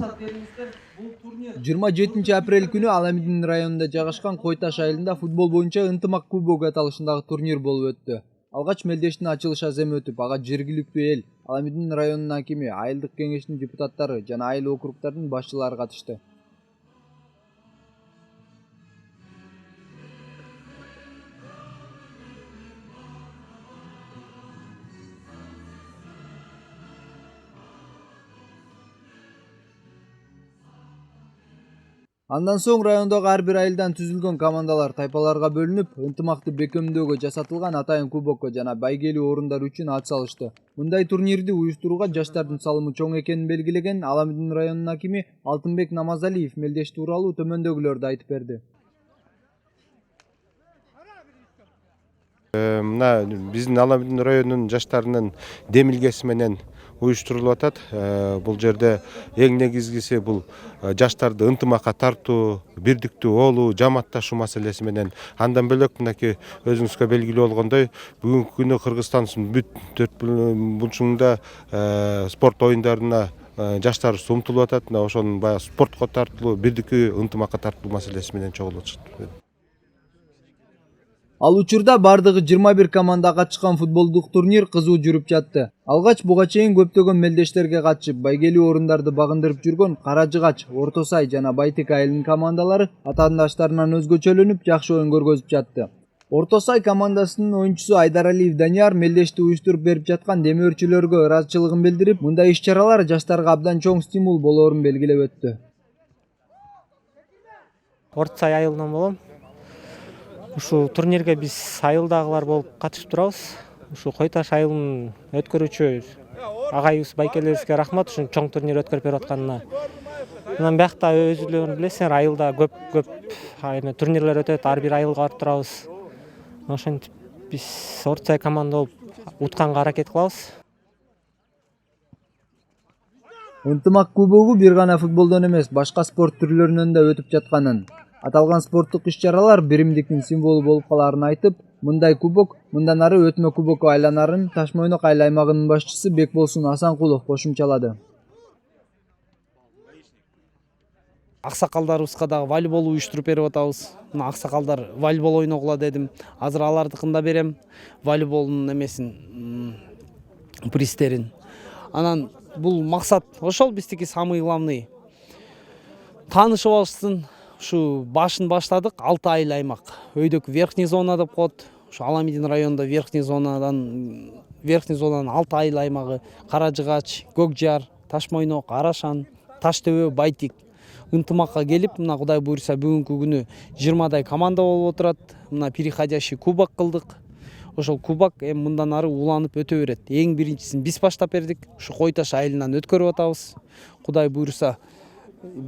уруксат бериңиздер. Бул турнир 27 апрель күнү Аламидин районунда жайгашкан Кой Таш айылында футбол боюнча ынтымак кубогу аталышындагы турнир болуп өттү. Алгач Мелдештин ачылыш аземи өтүп, ага жергиликтүү эл, Аламидин районунун акими, айылдык кеңештин депутаттары жана айыл округдардын башчылары катышты. Андан соң райондогу ар бир айылдан түзүлгөн командалар тайпаларга бөлүнүп, ынтымакты бекемдөөгө жасатылган атайын кубокко жана байгелүү орундар үчүн ат салышты. Мындай турнирди уюштурууга жаштардын салымы чоң экенин белгилеген Аламидин районунун акими Алтынбек Намазалиев Мелдеш тууралуу төмөндөгүлөрдү айтып берди. Мына биздин Аламидин районунун жаштарынын демилгеси менен уюштурулуп атат. Бул жерде эң негизгиси бул жаштарды ынтымакка тартуу, бирдиктүү болуу, жамаатташуу маселеси менен. Андан бөлөк мынакей өзүңүзгө белгилүү болгондой, бүгүнкү күнү Кыргызстандын бүт төрт бурчугунда спорт оюндарына жаштар умтулуп атат. Мына ошонун баягы спортко тартылуу, бирдиктүү ынтымакка тартылуу маселеси менен чогулуп атышат. Ал учурда бардыгы 21 команда катышкан футболдук турнир кызуу жүрүп жатты. Алгач буга чейин көптөгөн мелдештерге катышып, байгелүү орундарды багындырып жүргөн Каражыгач, Орто Сай жана Байтек айылынын командалары атаандаштарынан өзгөчөлөнүп, жакшы оюн көргөзүп жатты. Орто Сай командасынын оюнчусу Айдаралиев Данияр мелдешти уюштуруп берип жаткан демөөрчүлөргө ыраазычылыгын билдирип, мындай иш-чаралар жаштарга абдан чоң стимул болоорун белгилеп өттү. Орто Сай айылынан болом. Ушул турнирге биз айылдагылар болуп катышып турабыз. Ушул Кой Таш айылынын өткөрүүчү агайыбыз байкелерибизге рахмат ушун чоң турнир өткөрүп берип атканына. Анан биякта өзүлөрүң билесиңер, айылда көп турнирлер өтөт, ар бир айылга барып турабыз. Ошентип биз Орто Сай команда болуп утканга аракет кылабыз. Ынтымак кубогу бир гана футболдон эмес, башка спорт түрлөрүнөн да өтүп жатканын, аталган спорттук иш-чаралар биримдиктин символу болуп калаарын айтып, мындай кубок мындан ары өтмө кубокко айланарын Таш Мойнок айыл аймагынын башчысы Бекболсун Асанкулов кошумчалады. Аксакалдарыбызга дагы волейбол уюштуруп берип атабыз. Мына аксакалдар волейбол ойногула дедим. Азыр алардыкын да берем. Волейболдун эмесин, пристерин. Анан бул максат ошол биздики самый главный. Таанышып алышсын. Ушу башын баштадык 6 айыл аймак. Өйдөкү верхний зона деп коет. Ушу Аламидин районунда верхний зонанын 6 айыл аймагы: Каражыгач, Көкжар, Таш Мойнок, Арашан, Таштөбө, Байтек ынтымакка келип, мына Кудай буйруса бүгүнкү күнү 20дай команда болуп отурат. Мына переходящий кубок кылдык. Ошол кубок эми мындан ары уланып өтө берет. Эң биринчисин биз баштап бердик. Ушу Кой Таш айылынан өткөрүп атабыз. Кудай буйруса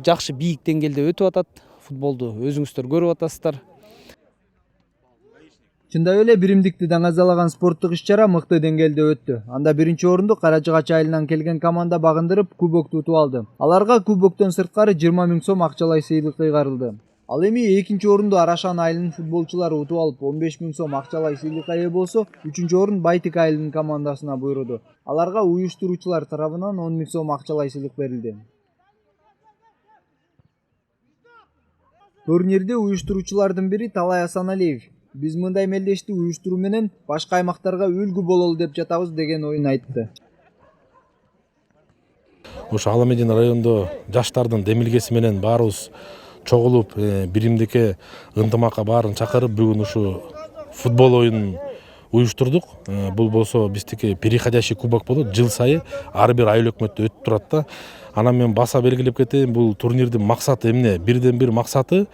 жакшы бийик деңгээлде өтүп атат. Футболду өзүңүздөр көрүп атасыздар. Чындап эле биримдикти даңазалаган спорттук иш-чара мыкты деңгээлде өттү. Анда биринчи орунду Каражыгач айылынан келген команда багындырып, кубокту утуп алды. Аларга кубоктон сырткары 20 000 сом акчалай сыйлык кыйгарылды. Ал эми экинчи орунду Арашан айылынын футболчулары утуп алып, 15 000 сом акчалай сыйлыкка ээ болсо, үчүнчү орун Байтек айылынын командасына буйруду. Аларга уюштуруучулар тарабынан 10 000 сом акчалай сыйлык берилди. Турнирди уюштуруучулардын бири Талай Асаналиев. Биз мындай мелдешти уюштуруу менен башка аймактарга үлгү бололу деп жатабыз деген оюн айтты. Ошо Аламидин районунда жаштардын демилгеси менен баарыбыз чогулуп, биримдикке ынтымакка баарын чакырып, бүгүн ушу футбол оюнун уюштурдук. Бул болсо биздики переходящий кубок болот. Жыл сайы ар бир айыл өкмөттө өтүп турат да. Анан мен баса белгилеп кетейин, бул турнирдин максаты эмне? Бирден бир максаты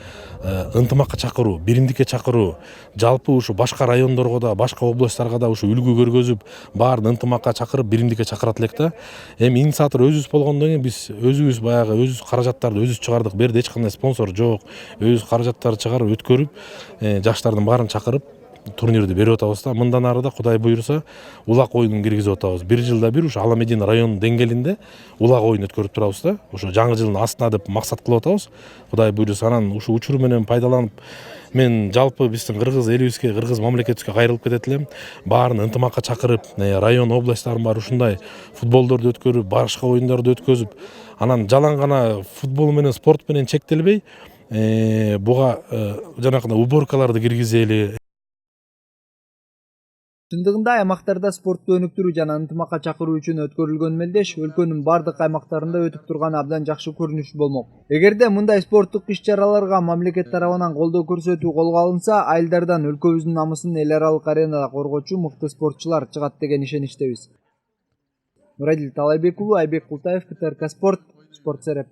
ынтымакка чакыруу, биримдикке чакыруу. Жалпы ушу башка райондорго да, башка областтарга да ушу үлгү көргөзүп, баарын ынтымакка чакырып, биримдикке чакырат элек да. Эми инициатор өзүбүз болгондон кийин биз өзүбүз баягы өзүбүз каражаттарды өзүбүз чыгардык. Берде эч кандай спонсор жок. Өзүбүз каражаттарды чыгарып өткөрүп, жаштардын баарын чакырып турнирди берип атабыз да. Мындан ары да Кудай буйруса улак оюнун киргизип атабыз. Бир жылда бир ушу Аламедин район деңгээлинде улак оюн өткөрүп турабыз да. Ошо жаңы жылдын астына деп максат кылып атабыз. Кудай буйруса анан ушу учур менен пайдаланып мен жалпы биздин кыргыз элибизге, кыргыз мамлекетибизге кайрылып кетет элем. Баарын ынтымакка чакырып, район, областтардын баары ушундай футболдорду өткөрүп, башка оюндарды өткөзүп, анан жалаң гана футбол менен, спорт менен чектелбей, буга жанакындай уборкаларды киргизели. Чындыгында аймактарда спортту өнүктүрүү жана ынтымакка чакыруу үчүн өткөрүлгөн мелдеш өлкөнүн бардык аймактарында өтүп турганы абдан жакшы көрүнүш болмок. Эгерде мындай спорттук иш-чараларга мамлекет тарабынан колдоо көрсөтүү колго алынса, айылдардан өлкөбүздүн намысын эл аралык аренада коргоочу мыкты спортчулар чыгат деген ишеничтебиз. Нурадил Талайбек уулу, Айбек Култаев, КТРК Спорт, Спорт Сереп.